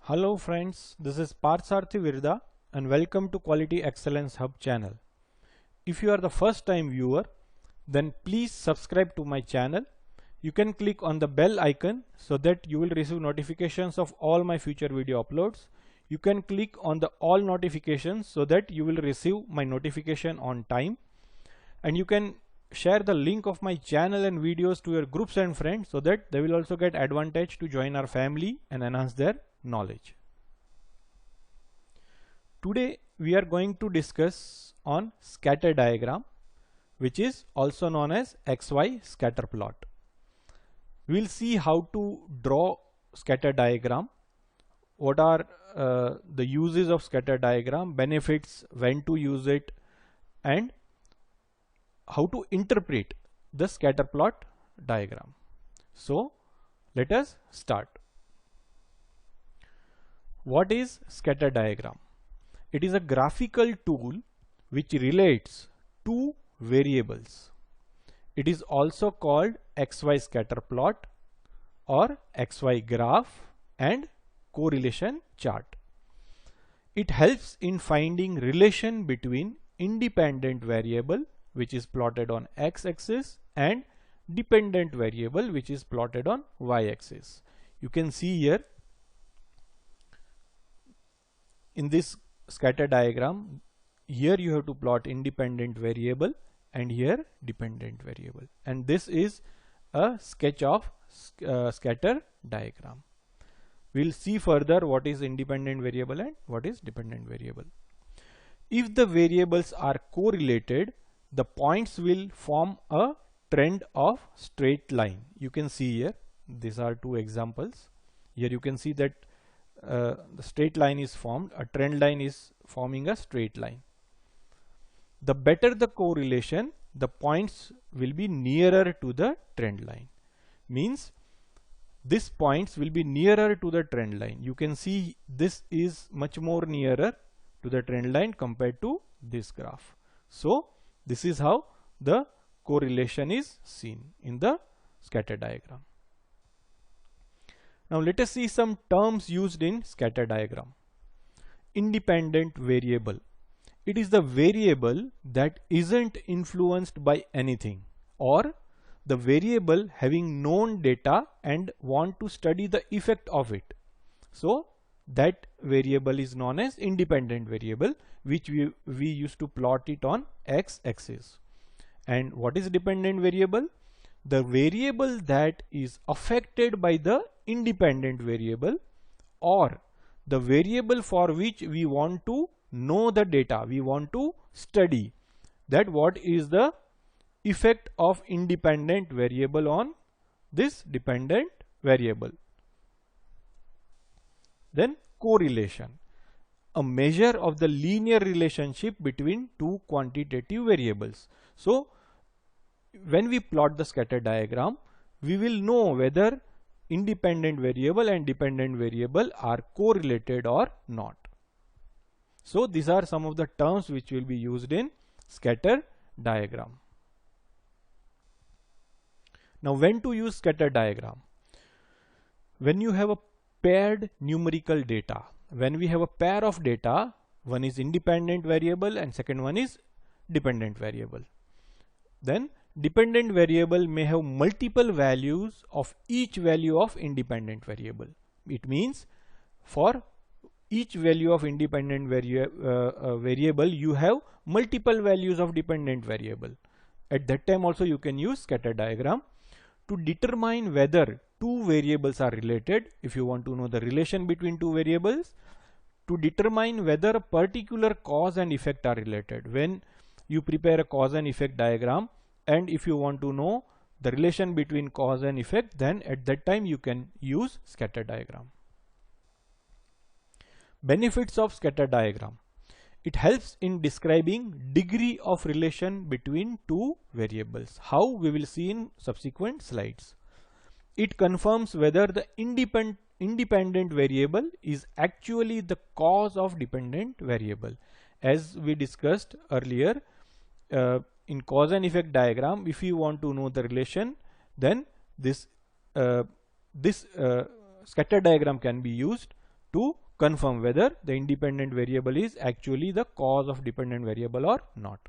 Hello friends, this is Parsarthi Virda and welcome to Quality Excellence Hub channel. If you are the first time viewer, then please subscribe to my channel. You can click on the bell icon so that you will receive notifications of all my future video uploads. You can click on the all notifications so that you will receive my notification on time. And you can share the link of my channel and videos to your groups and friends so that they will also get advantage to join our family and enhance their knowledge. Today we are going to discuss on scatter diagram, which is also known as XY scatter plot. We will see how to draw scatter diagram, what are the uses of scatter diagram, benefits, when to use it, and how to interpret the scatter plot diagram. So let us start. What is scatter diagram? It is a graphical tool which relates two variables. It is also called XY scatter plot or XY graph and correlation chart. It helps in finding relation between independent variable which is plotted on x-axis and dependent variable which is plotted on y-axis. You can see here in this scatter diagram, here you have to plot independent variable and here dependent variable, and this is a sketch of scatter diagram. We'll see further what is independent variable and what is dependent variable. If the variables are correlated, the points will form a trend of straight line. You can see here, these are two examples. Here you can see that the straight line is formed, a trend line is forming a straight line. The better the correlation, the points will be nearer to the trend line. Means these points will be nearer to the trend line. You can see this is much more nearer to the trend line compared to this graph. So this is how the correlation is seen in the scatter diagram. Now let us see some terms used in scatter diagram. Independent variable. It is the variable that isn't influenced by anything, or the variable having known data and want to study the effect of it. So that variable is known as independent variable, which we used to plot it on x-axis. And what is dependent variable? The variable that is affected by the independent variable, or the variable for which we want to know the data, we want to study that what is the effect of independent variable on this dependent variable. Then correlation, a measure of the linear relationship between two quantitative variables. So when we plot the scatter diagram, we will know whether independent variable and dependent variable are correlated or not. So these are some of the terms which will be used in scatter diagram. Now when to use scatter diagram? When you have a paired numerical data. When we have a pair of data, one is independent variable and second one is dependent variable. Then dependent variable may have multiple values of each value of independent variable. It means for each value of independent variable, you have multiple values of dependent variable. At that time also you can use scatter diagram to determine whether two variables are related. If you want to know the relation between two variables, to determine whether a particular cause and effect are related. When you prepare a cause and effect diagram, and if you want to know the relation between cause and effect, then at that time you can use scatter diagram. Benefits of scatter diagram. It helps in describing degree of relation between two variables. How? We will see in subsequent slides. It confirms whether the independent variable is actually the cause of dependent variable. As we discussed earlier, in cause and effect diagram, if you want to know the relation, then this scatter diagram can be used to confirm whether the independent variable is actually the cause of dependent variable or not.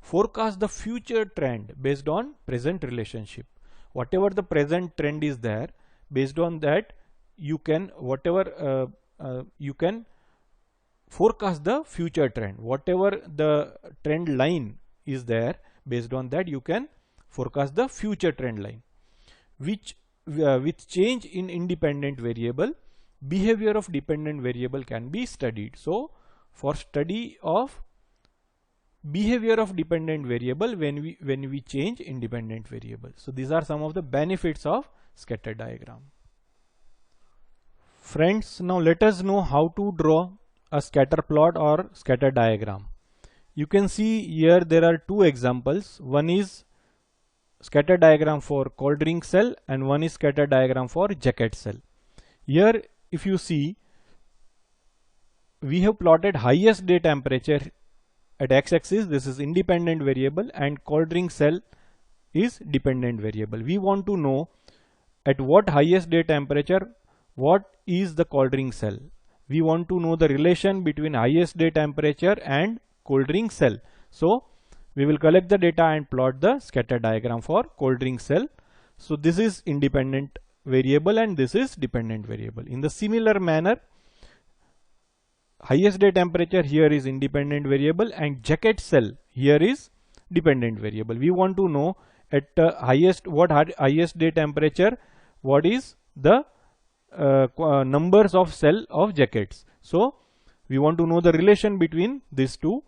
Forecast the future trend based on present relationship. Whatever the present trend is there, based on that you can you can forecast the future trend. Whatever the trend line is there, based on that you can forecast the future trend line. Which with change in independent variable, behavior of dependent variable can be studied. So for study of behavior of dependent variable when we change independent variable. So these are some of the benefits of scatter diagram. Friends, now let us know how to draw a scatter plot or scatter diagram. You can see here there are two examples. One is scatter diagram for cold drink cell and one is scatter diagram for jacket cell. Here if you see, we have plotted highest day temperature at x-axis. This is independent variable, and cold drink cell is dependent variable. We want to know at what highest day temperature what is the cold drink cell. We want to know the relation between highest day temperature and cold drink cell. So we will collect the data and plot the scatter diagram for cold drink cell. So this is independent variable and this is dependent variable. In the similar manner, highest day temperature here is independent variable and jacket cell here is dependent variable. We want to know at highest day temperature what is the numbers of cell of jackets. So we want to know the relation between these two.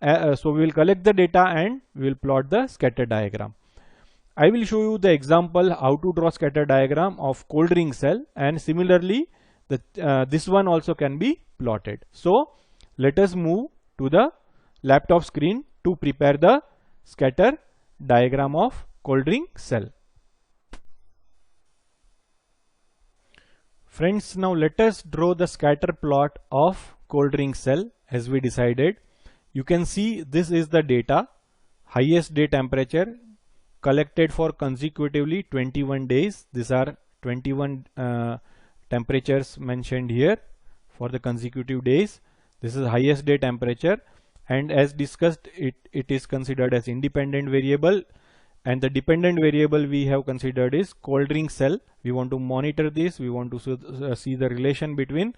So we will collect the data and we will plot the scatter diagram. I will show you the example how to draw scatter diagram of cold drink cell, and similarly this one also can be plotted. So let us move to the laptop screen to prepare the scatter diagram of cold drink cell. Friends, now let us draw the scatter plot of cold drink cell as we decided. You can see this is the data, highest day temperature collected for consecutively 21 days. These are 21 temperatures mentioned here for the consecutive days. This is highest day temperature, and as discussed it is considered as independent variable, and the dependent variable we have considered is cold drink cell. We want to monitor this, we want to see the relation between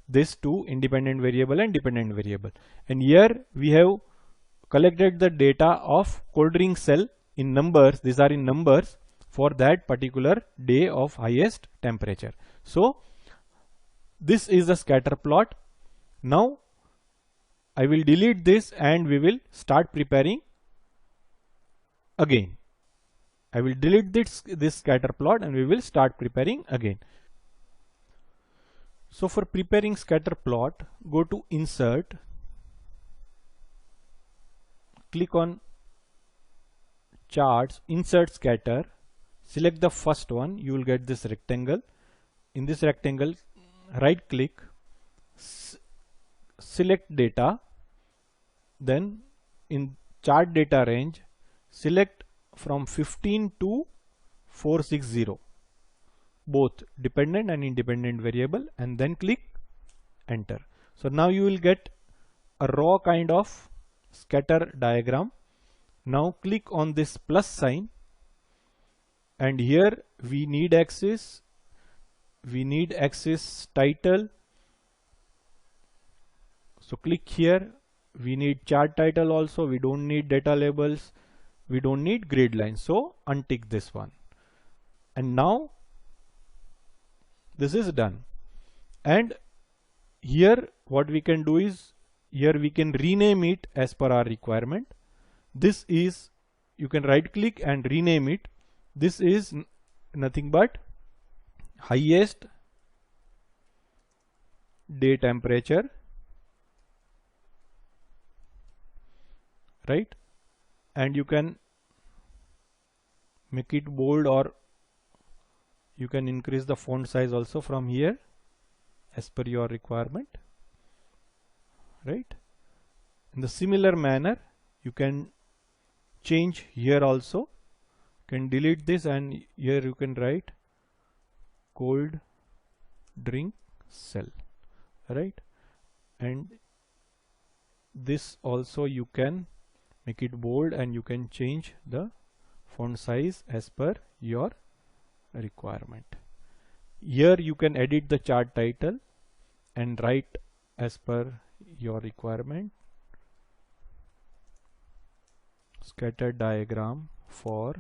these two, independent variable and dependent variable. And here we have collected the data of cold drink cell in numbers. These are in numbers for that particular day of highest temperature. So this is the scatter plot. Now I will delete this and we will start preparing again. I will delete this scatter plot and we will start preparing again. So for preparing scatter plot, go to insert, click on charts, insert scatter, select the first one. You will get this rectangle. In this rectangle, right click, select data, then in chart data range select from 15 to 460, both dependent and independent variable, and then click enter. So now you will get a raw kind of scatter diagram. Now click on this plus sign, and here we need axis title. So click here. We need chart title also. We don't need data labels. We don't need grid lines. So untick this one. And now this is done. And here what we can do is, here we can rename it as per our requirement. This is, you can right click and rename it. This is nothing but highest day temperature, right? And you can make it bold, or you can increase the font size also from here as per your requirement, right? In the similar manner you can change here also. You can delete this and here you can write cold drink cell. right? And this also you can make it bold, and you can change the font size as per your requirement. Here you can edit the chart title and write as per your requirement. Scatter diagram for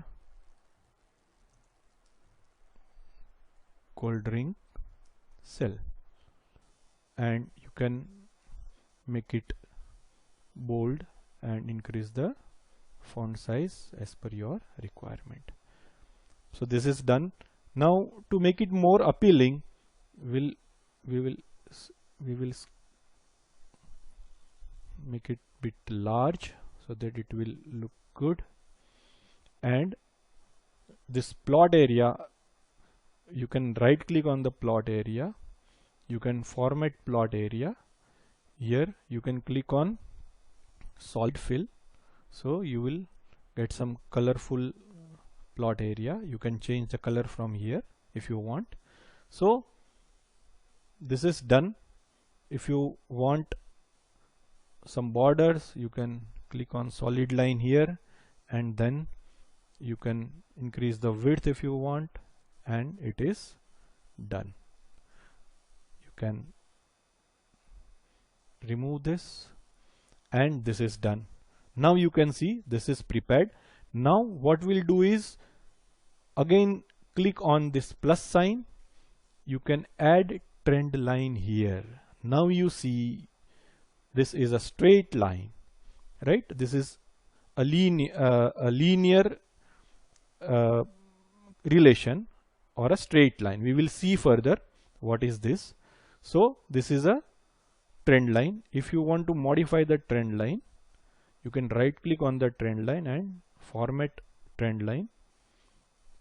cold drink cell, and you can make it bold and increase the font size as per your requirement. So this is done. Now to make it more appealing, we will make it bit large so that it will look good. And this plot area, you can right click on the plot area, you can format plot area. Here you can click on solid fill, so you will get some colorful plot area. You can change the color from here if you want. So this is done. If you want some borders, you can click on solid line here, and then you can increase the width if you want, and it is done. You can remove this, and this is done. Now you can see this is prepared. Now what we'll do is, again click on this plus sign. You can add trend line here. Now you see this is a straight line, right? This is a linear relation or a straight line. We will see further what is this. So this is a trend line. If you want to modify the trend line, you can right click on the trend line and format trend line.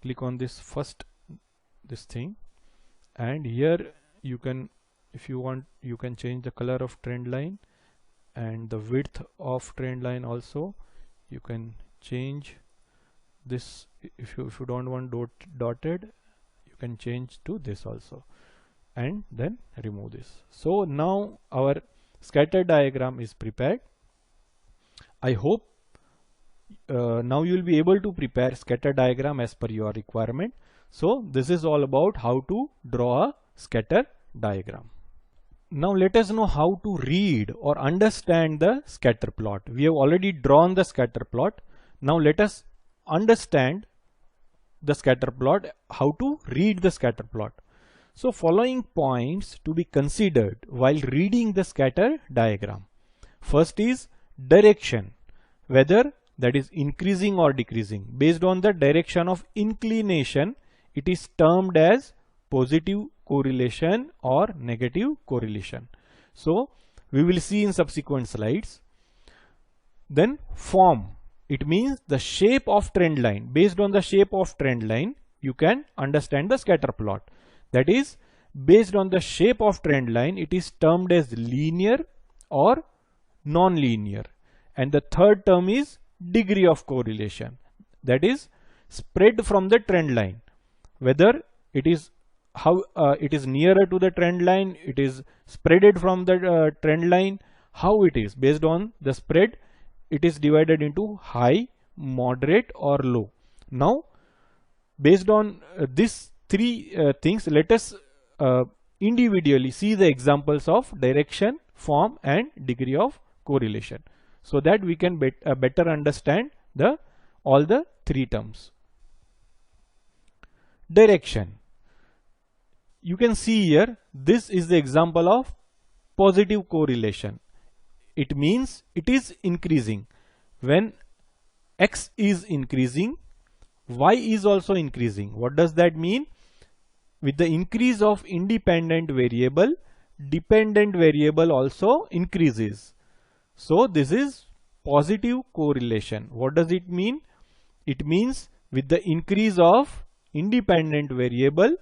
Click on this first, this thing, and here you can, if you want, you can change the color of trend line and the width of trend line also. You can change this. If you don't want dotted, you can change to this also, and then remove this. So now our scatter diagram is prepared. I hope now you will be able to prepare scatter diagram as per your requirement. So this is all about how to draw a scatter diagram. Now let us know how to read or understand the scatter plot. We have already drawn the scatter plot. Now let us understand the scatter plot, how to read the scatter plot. So following points to be considered while reading the scatter diagram. First is direction, whether that is increasing or decreasing. Based on the direction of inclination, it is termed as positive correlation or negative correlation. So we will see in subsequent slides. Then form, it means the shape of trend line. Based on the shape of trend line, you can understand the scatter plot. That is, based on the shape of trend line, it is termed as linear or non-linear. And the third term is degree of correlation. That is spread from the trend line, whether it is how it is nearer to the trend line, it is spreaded from the trend line, how it is. Based on the spread, it is divided into high, moderate or low. Now based on these three things, let us individually see the examples of direction, form and degree of correlation, so that we can better understand all the three terms. Direction. You can see here, this is the example of positive correlation. It means it is increasing. When X is increasing, Y is also increasing. What does that mean? With the increase of independent variable, dependent variable also increases. So this is positive correlation. What does it mean? It means with the increase of independent variable,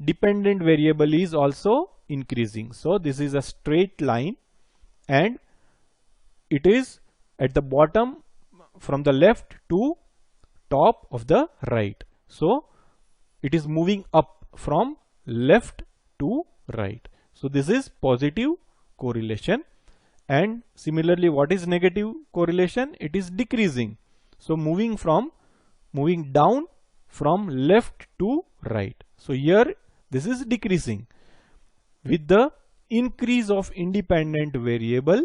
dependent variable is also increasing. So this is a straight line, and it is at the bottom from the left to top of the right. So it is moving up from left to right. So this is positive correlation. And similarly, what is negative correlation? It is decreasing. So moving down from left to right. So here this is decreasing. With the increase of independent variable,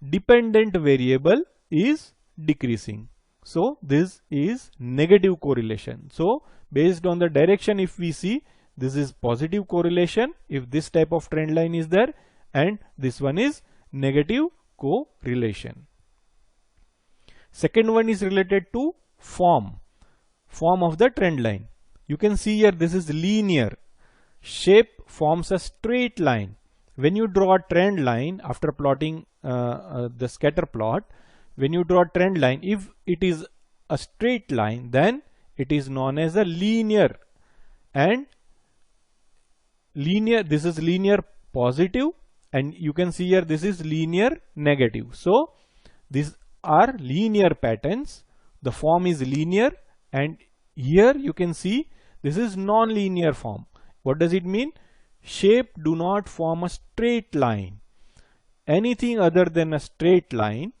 dependent variable is decreasing. So this is negative correlation. So based on the direction, if we see, this is positive correlation if this type of trend line is there, and this one is negative correlation. Second one is related to form of the trend line. You can see here this is linear. Shape forms a straight line. When you draw a trend line after plotting the scatter plot, when you draw a trend line, if it is a straight line, then it is known as a linear. And linear, this is linear positive, and you can see here this is linear negative. So these are linear patterns. The form is linear, and here you can see this is non-linear form. What does it mean? Shape do not form a straight line. Anything other than a straight line,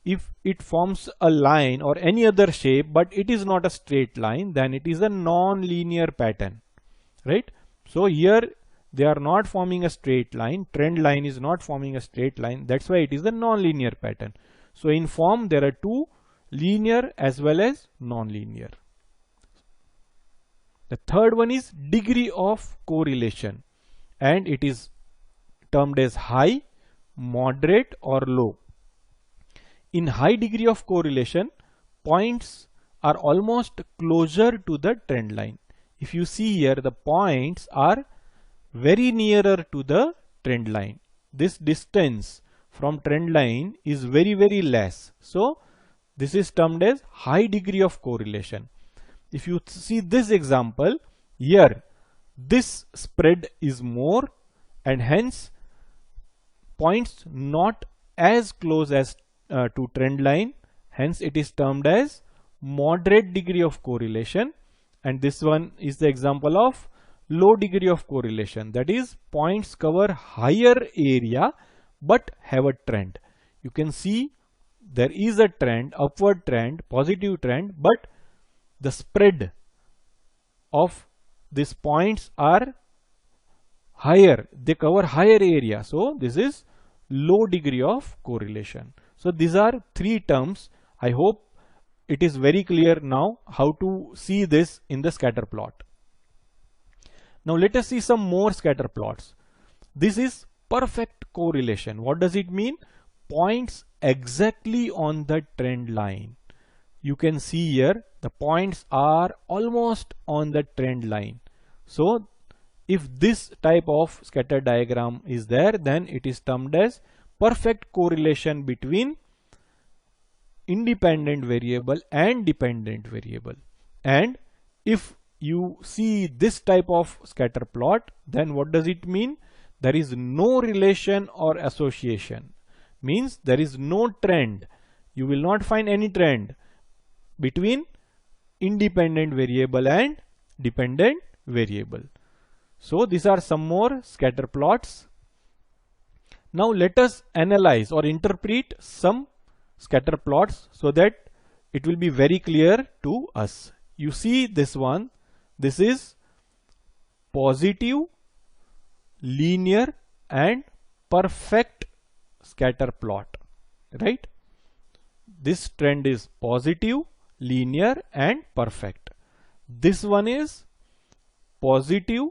if it forms a line or any other shape but it is not a straight line, then it is a non-linear pattern, right? So here they are not forming a straight line. Trend line is not forming a straight line. That's why it is a non-linear pattern. So in form there are two, linear as well as non-linear. The third one is degree of correlation, and it is termed as high, moderate or low. In high degree of correlation, points are almost closer to the trend line. If you see here, the points are very nearer to the trend line. This distance from trend line is very, very less. So this is termed as high degree of correlation. If you see this example here, this spread is more, and hence points not as close as to trend line. Hence it is termed as moderate degree of correlation. And this one is the example of low degree of correlation. That is, points cover higher area but have a trend. You can see there is a trend, upward trend, positive trend, but the spread of these points are higher. They cover higher area. So this is low degree of correlation. So these are three terms. I hope it is very clear now how to see this in the scatter plot. Now let us see some more scatter plots. This is perfect correlation. What does it mean? Points exactly on the trend line. You can see here the points are almost on the trend line. So if this type of scatter diagram is there, then it is termed as perfect correlation between independent variable and dependent variable. And if you see this type of scatter plot, then what does it mean? There is no relation or association. Means there is no trend. You will not find any trend between independent variable and dependent variable. So these are some more scatter plots. Now let us analyze or interpret some scatter plots so that it will be very clear to us. You see this one, this is positive, linear and perfect scatter plot, right? This trend is positive, linear and perfect. This one is positive,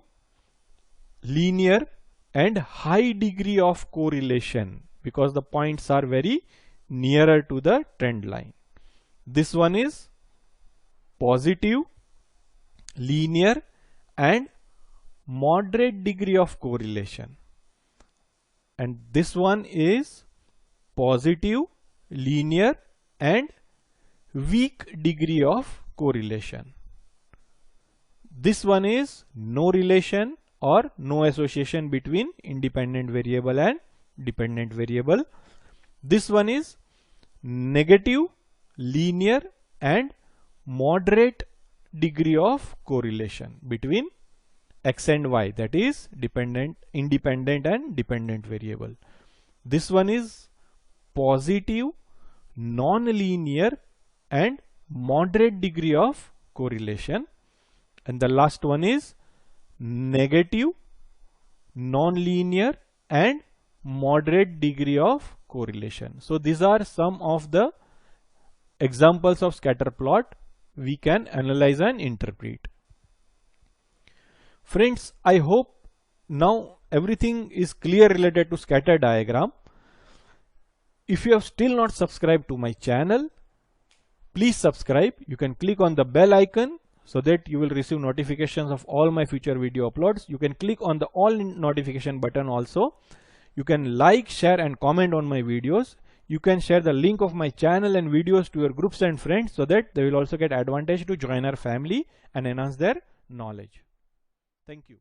linear and high degree of correlation because the points are very nearer to the trend line. This one is positive, linear and moderate degree of correlation. And this one is positive, linear and weak degree of correlation. This one is no relation or no association between independent variable and dependent variable. This one is negative, linear and moderate degree of correlation between x and y, that is independent and dependent variable. This one is positive, non-linear and moderate degree of correlation, and the last one is negative, non-linear and moderate degree of correlation. So these are some of the examples of scatter plot we can analyze and interpret. Friends, I hope now everything is clear related to scatter diagram. If you have still not subscribed to my channel, please subscribe. You can click on the bell icon so that you will receive notifications of all my future video uploads. You can click on the all notification button also. You can like, share and comment on my videos. You can share the link of my channel and videos to your groups and friends so that they will also get advantage to join our family and enhance their knowledge. Thank you.